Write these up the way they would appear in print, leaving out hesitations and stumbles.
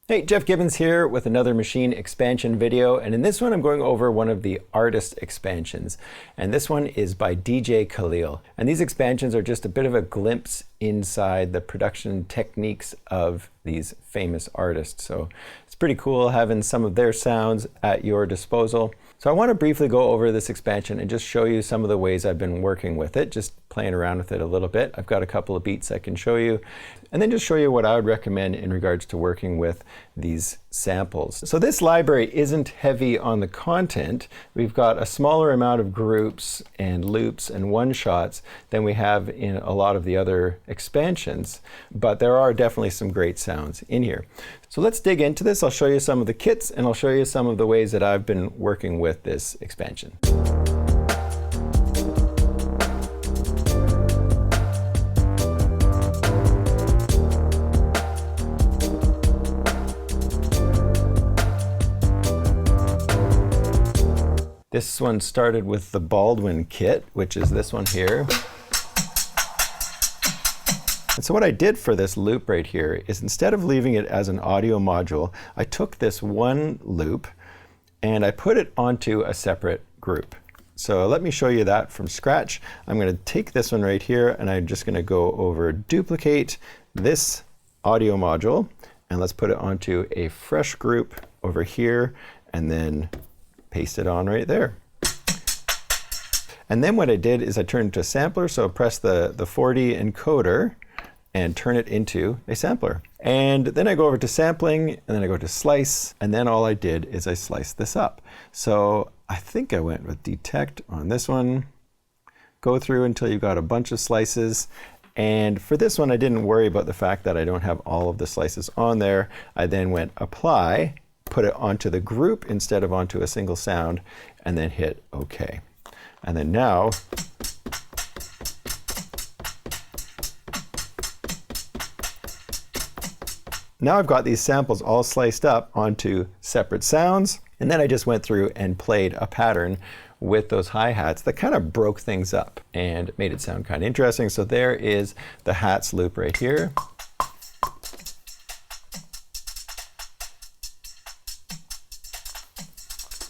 Hey, Jeff Gibbons here with another machine expansion video, and in this one I'm going over one of the artist expansions, and this one is by DJ Khalil. And these expansions are just a bit of a glimpse inside the production techniques of these famous artists. So it's pretty cool having some of their sounds at your disposal. So I want to briefly go over this expansion and just show you some of the ways I've been working with it, just playing around with it a little bit. I've got a couple of beats I can show you, and then just show you what I would recommend in regards to working with these samples. So this library isn't heavy on the content. We've got a smaller amount of groups and loops and one-shots than we have in a lot of the other expansions, but there are definitely some great sounds in here. So let's dig into this. I'll show you some of the kits, and I'll show you some of the ways that I've been working with this expansion. This one started with the Baldwin kit, which is this one here. And so what I did for this loop right here is, instead of leaving it as an audio module, I took this one loop and I put it onto a separate group. So let me show you that from scratch. I'm going to take this one right here, and I'm just going to go over duplicate this audio module, and let's put it onto a fresh group over here, and then paste it on right there. And then what I did is I turned it to a sampler, so press the 40 encoder and turn it into a sampler. And then I go over to sampling, and then I go to slice, and then all I did is I sliced this up. So I think I went with detect on this one. Go through until you've got a bunch of slices. And for this one, I didn't worry about the fact that I don't have all of the slices on there. I then went apply, put it onto the group instead of onto a single sound, and then hit OK. And then now, I've got these samples all sliced up onto separate sounds, and then I just went through and played a pattern with those hi-hats that kind of broke things up and made it sound kind of interesting. So there is the hats loop right here.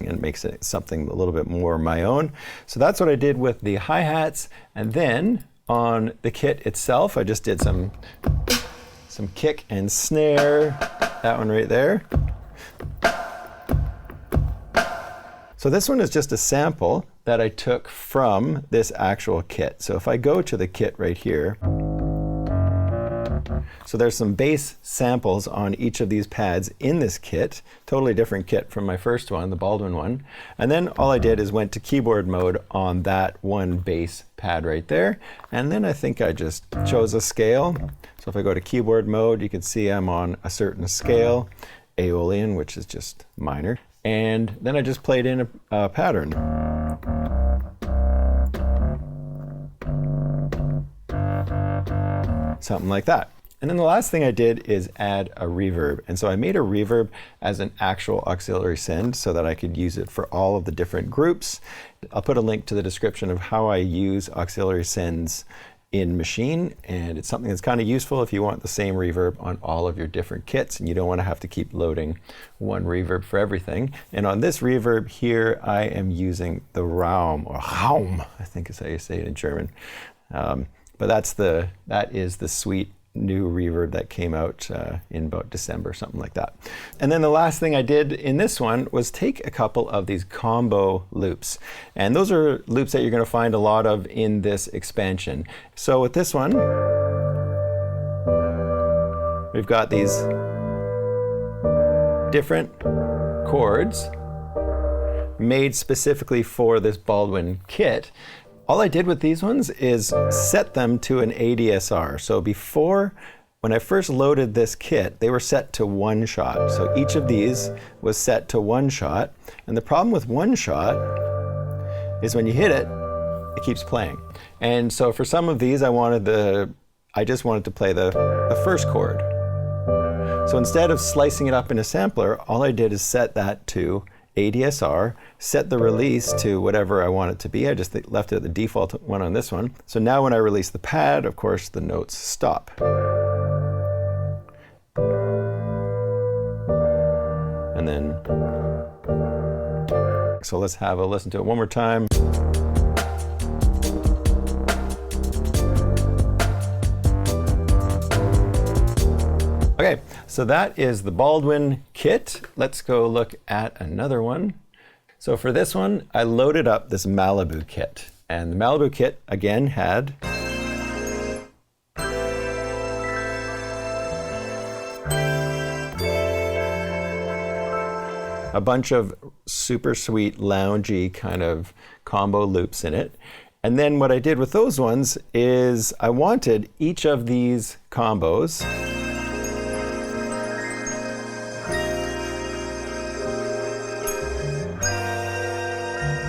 And it makes it something a little bit more my own. So that's what I did with the hi-hats. And then on the kit itself, I just did some kick and snare, that one right there. So this one is just a sample that I took from this actual kit. So if I go to the kit right here, so there's some bass samples on each of these pads in this kit, totally different kit from my first one, the Baldwin one. And then all I did is went to keyboard mode on that one bass pad right there. And then I think I just chose a scale. So if I go to keyboard mode, you can see I'm on a certain scale, Aeolian, which is just minor. And then I just played in a pattern. Something like that. And then the last thing I did is add a reverb. And so I made a reverb as an actual auxiliary send so that I could use it for all of the different groups. I'll put a link to the description of how I use auxiliary sends in Machine, and it's something that's kind of useful if you want the same reverb on all of your different kits and you don't want to have to keep loading one reverb for everything. And on this reverb here, I am using the Raum, or Raum, I think is how you say it in German. But that is the sweet new reverb that came out in about December, something like that. And then the last thing I did in this one was take a couple of these combo loops. And those are loops that you're going to find a lot of in this expansion. So with this one, we've got these different chords made specifically for this Baldwin kit. All I did with these ones is set them to an ADSR. So before, when I first loaded this kit, they were set to one shot. So each of these was set to one shot. And the problem with one shot is when you hit it, it keeps playing. And so for some of these, I just wanted to play the first chord. So instead of slicing it up in a sampler, all I did is set that to ADSR, set the release to whatever I want it to be. I just left it at the default one on this one. So now when I release the pad, of course, the notes stop. and then, so let's have a listen to it one more time. Okay, so that is the Baldwin kit. Let's go look at another one. So for this one, I loaded up this Malibu kit. And the Malibu kit, again, had a bunch of super sweet, loungy kind of combo loops in it. And then what I did with those ones is I wanted each of these combos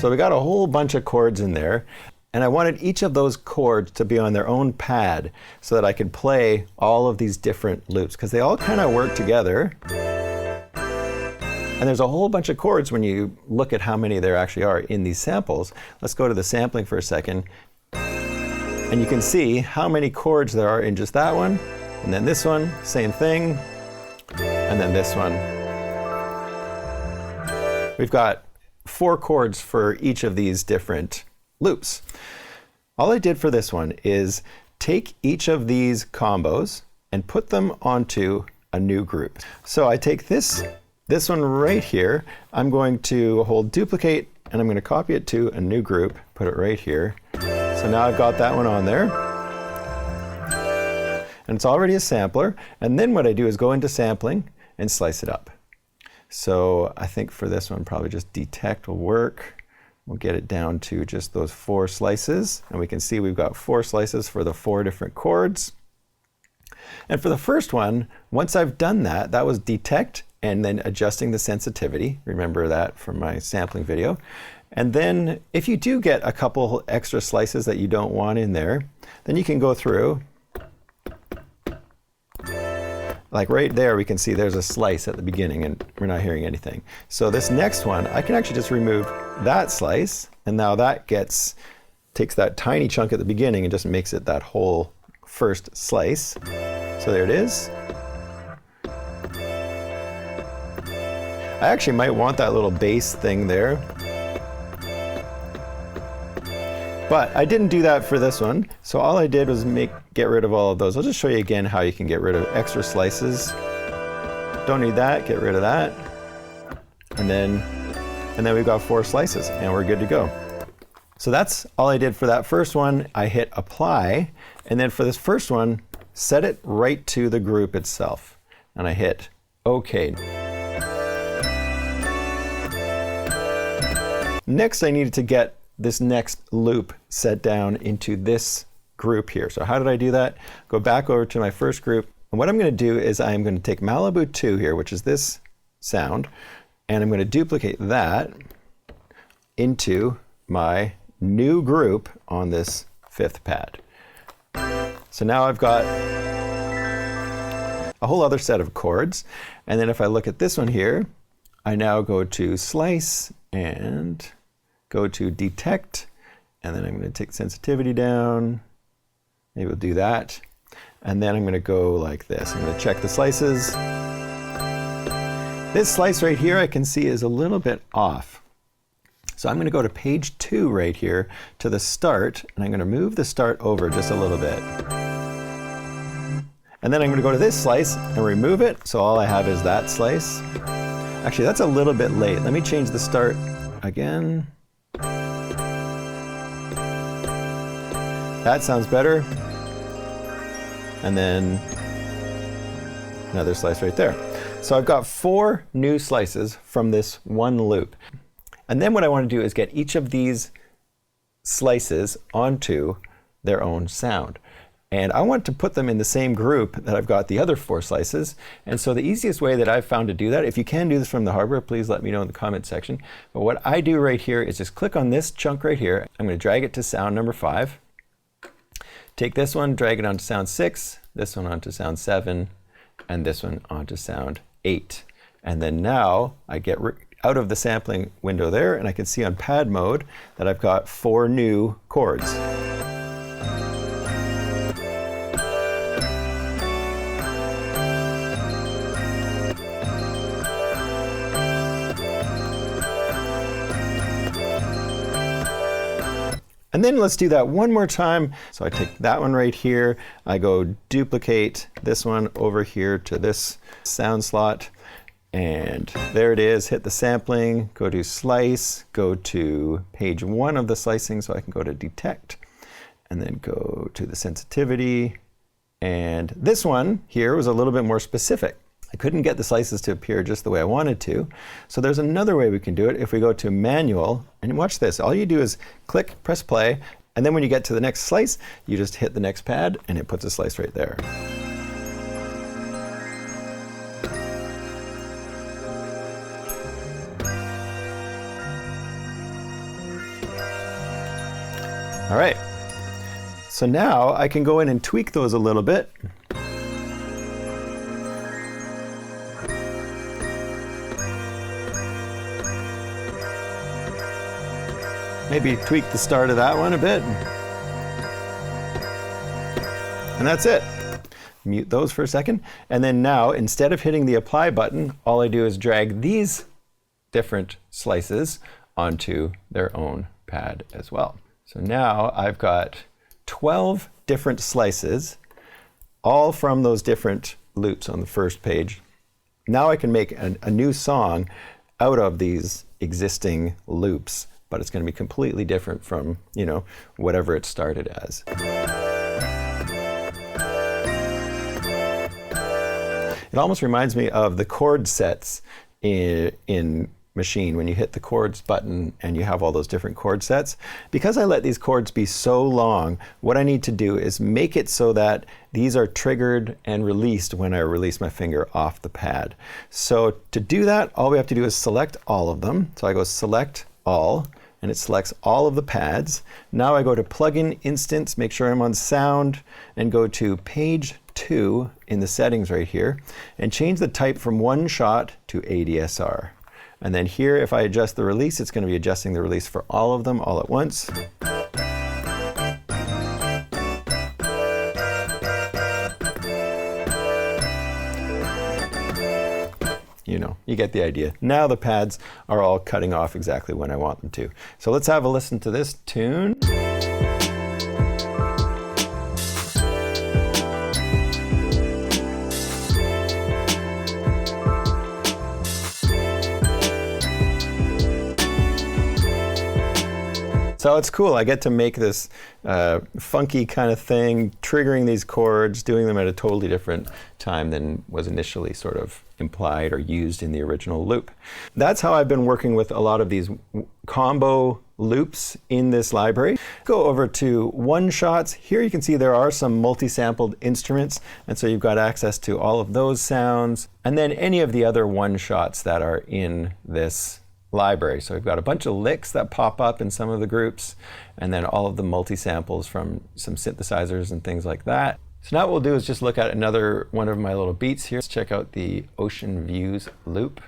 so we got a whole bunch of chords in there, and I wanted each of those chords to be on their own pad so that I could play all of these different loops, because they all kind of work together. And there's a whole bunch of chords when you look at how many there actually are in these samples. Let's go to the sampling for a second. And you can see how many chords there are in just that one, and then this one, same thing, and then this one. We've got 4 chords for each of these different loops. All I did for this one is take each of these combos and put them onto a new group. So I take this one right here, I'm going to hold duplicate and I'm going to copy it to a new group, put it right here. So now I've got that one on there. And it's already a sampler. And then what I do is go into sampling and slice it up. So I think for this one, probably just detect will work. We'll get it down to just those 4 slices. And we can see we've got 4 slices for the 4 different chords. And for the first one, once I've done that, that was detect and then adjusting the sensitivity. Remember that from my sampling video. And then if you do get a couple extra slices that you don't want in there, then you can go through. Like right there, we can see there's a slice at the beginning and we're not hearing anything. So this next one, I can actually just remove that slice, and now that takes that tiny chunk at the beginning and just makes it that whole first slice. So there it is. I actually might want that little bass thing there. But I didn't do that for this one. So all I did was get rid of all of those. I'll just show you again how you can get rid of extra slices. Don't need that, get rid of that. And then we've got 4 slices and we're good to go. So that's all I did for that first one. I hit apply, and then for this first one, set it right to the group itself. And I hit OK. Next, I needed to get this next loop set down into this group here. So how did I do that? Go back over to my first group. And what I'm going to do is I'm going to take Malibu 2 here, which is this sound, and I'm going to duplicate that into my new group on this 5th pad. So now I've got a whole other set of chords. And then if I look at this one here, I now go to slice and go to detect, and then I'm going to take sensitivity down. Maybe we'll do that. And then I'm going to go like this. I'm going to check the slices. This slice right here I can see is a little bit off. So I'm going to go to page 2 right here to the start, and I'm going to move the start over just a little bit. And then I'm going to go to this slice and remove it, so all I have is that slice. Actually, that's a little bit late. Let me change the start again. That sounds better. And then another slice right there. So I've got 4 new slices from this one loop. And then what I want to do is get each of these slices onto their own sound. And I want to put them in the same group that I've got the other 4 slices. And so the easiest way that I've found to do that, if you can do this from the hardware, please let me know in the comment section. But what I do right here is just click on this chunk right here. I'm going to drag it to sound number 5. Take this one, drag it onto sound 6, this one onto sound 7, and this one onto sound 8. And then now I get out of the sampling window there, and I can see on pad mode that I've got 4 new chords. And then let's do that one more time. So I take that one right here, I go duplicate this one over here to this sound slot, and there it is. Hit the sampling, go to slice, go to page 1 of the slicing, so I can go to detect, and then go to the sensitivity. And this one here was a little bit more specific. I couldn't get the slices to appear just the way I wanted to. So there's another way we can do it. If we go to manual, and watch this, all you do is click, press play, and then when you get to the next slice, you just hit the next pad and it puts a slice right there. All right, so now I can go in and tweak those a little bit. Maybe tweak the start of that one a bit. And that's it. Mute those for a second. And then now, instead of hitting the apply button, all I do is drag these different slices onto their own pad as well. So now I've got 12 different slices, all from those different loops on the first page. Now I can make a new song out of these existing loops, but it's going to be completely different from, you know, whatever it started as. It almost reminds me of the chord sets in Machine, when you hit the chords button and you have all those different chord sets. Because I let these chords be so long, what I need to do is make it so that these are triggered and released when I release my finger off the pad. So to do that, all we have to do is select all of them. So I go select all, and it selects all of the pads. Now I go to plugin instance, make sure I'm on sound, and go to page 2 in the settings right here, and change the type from one shot to ADSR. And then here, if I adjust the release, it's going to be adjusting the release for all of them all at once. You know, you get the idea. Now the pads are all cutting off exactly when I want them to. So let's have a listen to this tune. So it's cool. I get to make this funky kind of thing, triggering these chords, doing them at a totally different time than was initially sort of implied or used in the original loop. That's how I've been working with a lot of these combo loops in this library. Go over to one-shots. Here you can see there are some multi-sampled instruments, and so you've got access to all of those sounds, and then any of the other one-shots that are in this library. So we've got a bunch of licks that pop up in some of the groups, and then all of the multi-samples from some synthesizers and things like that. So now what we'll do is just look at another one of my little beats here. Let's check out the Ocean Views loop.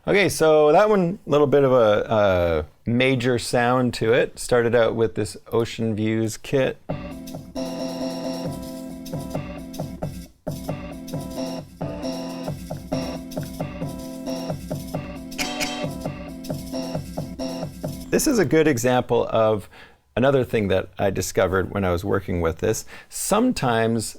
Okay, so that one, a little bit of a major sound to it. Started out with this Ocean Views kit. This is a good example of another thing that I discovered when I was working with this. Sometimes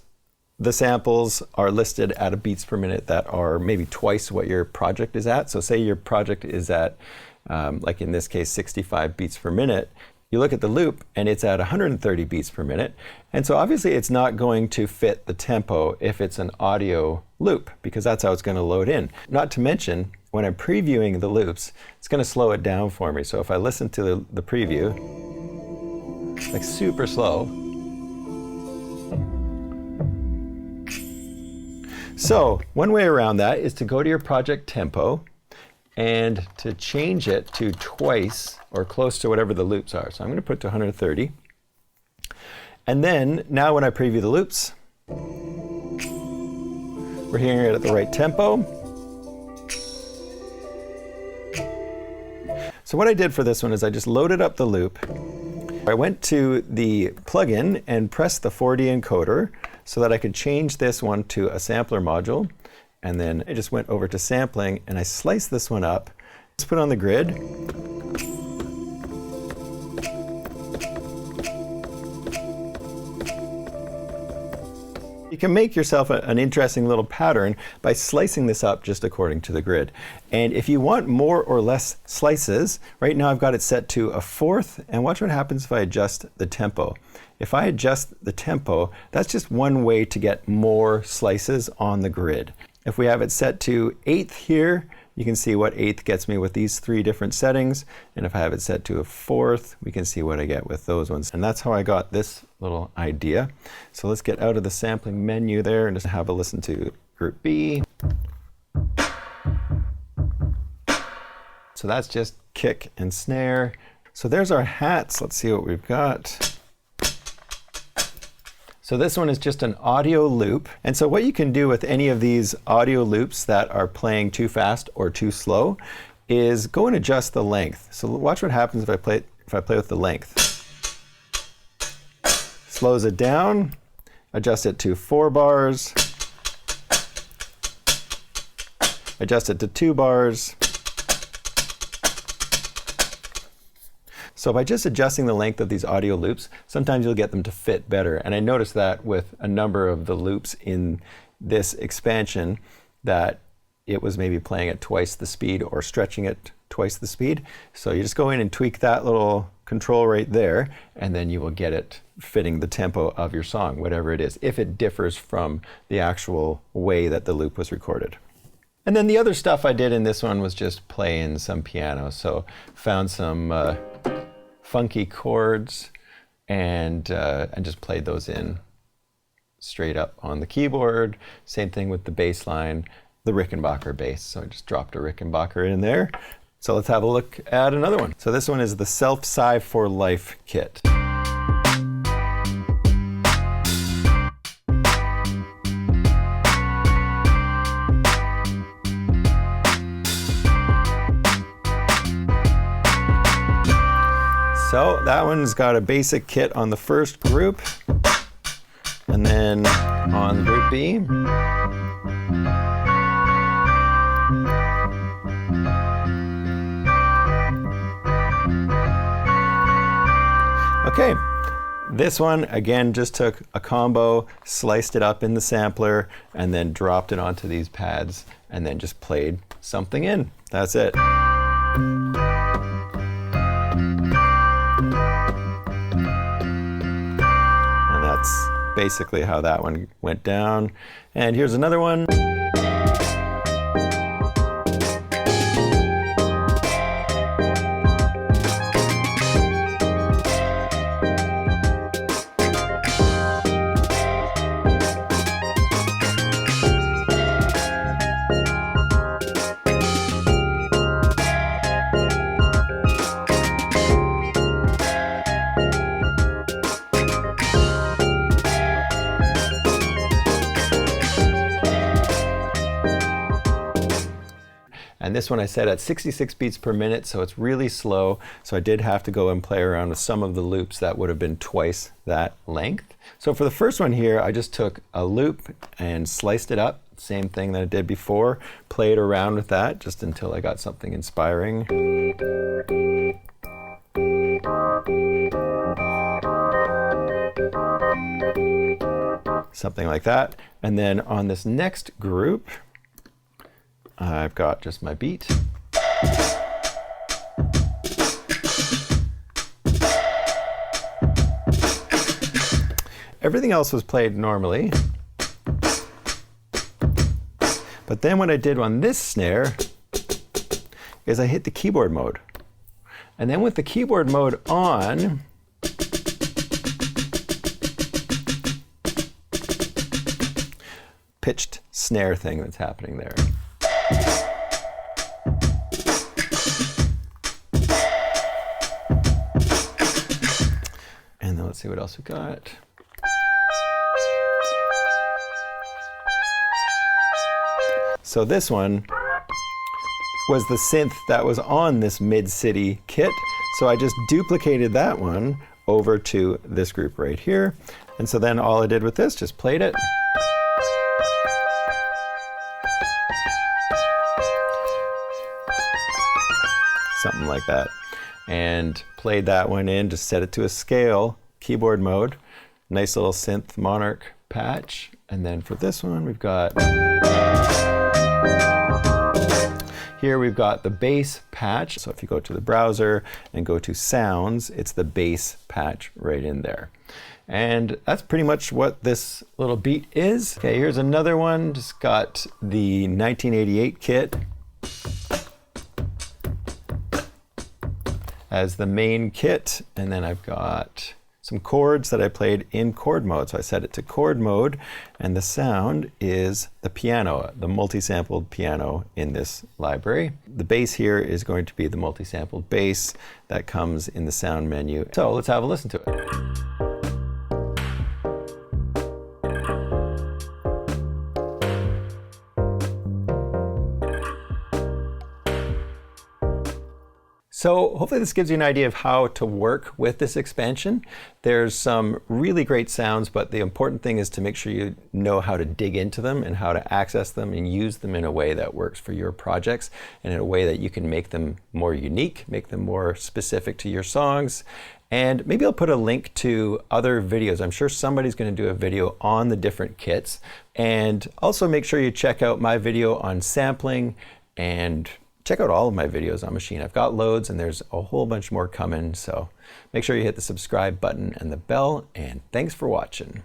the samples are listed at a beats per minute that are maybe twice what your project is at. So say your project is at, like in this case, 65 beats per minute. You look at the loop and it's at 130 beats per minute. And so obviously it's not going to fit the tempo if it's an audio loop, because that's how it's going to load in. Not to mention, when I'm previewing the loops, it's going to slow it down for me. So if I listen to the preview, like super slow. So one way around that is to go to your project tempo and to change it to twice or close to whatever the loops are. So I'm going to put it to 130. And then now when I preview the loops, we're hearing it at the right tempo. So what I did for this one is I just loaded up the loop, I went to the plugin and pressed the 4D encoder so that I could change this one to a sampler module. And then I just went over to sampling and I sliced this one up. Let's put it on the grid. You can make yourself an interesting little pattern by slicing this up just according to the grid. And if you want more or less slices, right now I've got it set to a fourth, and watch what happens if I adjust the tempo. If I adjust the tempo, that's just one way to get more slices on the grid. If we have it set to eighth here, you can see what eighth gets me with these three different settings. And if I have it set to a fourth, we can see what I get with those ones. And that's how I got this little idea. So let's get out of the sampling menu there and just have a listen to group B. So that's just kick and snare. So there's our hats. Let's see what we've got. So this one is just an audio loop. And so what you can do with any of these audio loops that are playing too fast or too slow is go and adjust the length. So watch what happens if I play with the length. Slows it down, adjust it to 4 bars, adjust it to 2 bars. So by just adjusting the length of these audio loops, sometimes you'll get them to fit better. And I noticed that with a number of the loops in this expansion, that it was maybe playing at twice the speed or stretching it twice the speed. So you just go in and tweak that little control right there, and then you will get it fitting the tempo of your song, whatever it is, if it differs from the actual way that the loop was recorded. And then the other stuff I did in this one was just playing some piano. So found some funky chords and just played those in straight up on the keyboard. Same thing with the bass line, the Rickenbacker bass. So I just dropped a Rickenbacker in there. So let's have a look at another one. So this one is the Self-Sci for Life kit. So that one's got a basic kit on the first group, and then on group B. Okay, this one again just took a combo, sliced it up in the sampler, and then dropped it onto these pads, and then just played something in. That's it. That's basically how that one went down. And here's another one. And this one I set at 66 beats per minute, so it's really slow. So I did have to go and play around with some of the loops that would have been twice that length. So for the first one here, I just took a loop and sliced it up. Same thing that I did before. Played around with that just until I got something inspiring. Something like that. And then on this next group, I've got just my beat. Everything else was played normally. But then what I did on this snare is I hit the keyboard mode. And then with the keyboard mode on, pitched snare thing that's happening there. And then let's see what else we got. So this one was the synth that was on this Mid-City kit. So I just duplicated that one over to this group right here. And so then all I did with this, just played it. Something like that. And played that one in, just set it to a scale, keyboard mode. Nice little synth Monarch patch. And then for this one, we've got, here we've got the bass patch. So if you go to the browser and go to sounds, it's the bass patch right in there. And that's pretty much what this little beat is. Okay, here's another one. Just got the 1988 kit as the main kit. And then I've got some chords that I played in chord mode. So I set it to chord mode, and the sound is the piano, the multi-sampled piano in this library. The bass here is going to be the multi-sampled bass that comes in the sound menu. So let's have a listen to it. So hopefully this gives you an idea of how to work with this expansion. There's some really great sounds, but the important thing is to make sure you know how to dig into them and how to access them and use them in a way that works for your projects and in a way that you can make them more unique, make them more specific to your songs. And maybe I'll put a link to other videos. I'm sure somebody's going to do a video on the different kits. And also make sure you check out my video on sampling, and check out all of my videos on Machine. I've got loads, and there's a whole bunch more coming. So make sure you hit the subscribe button and the bell, and thanks for watching.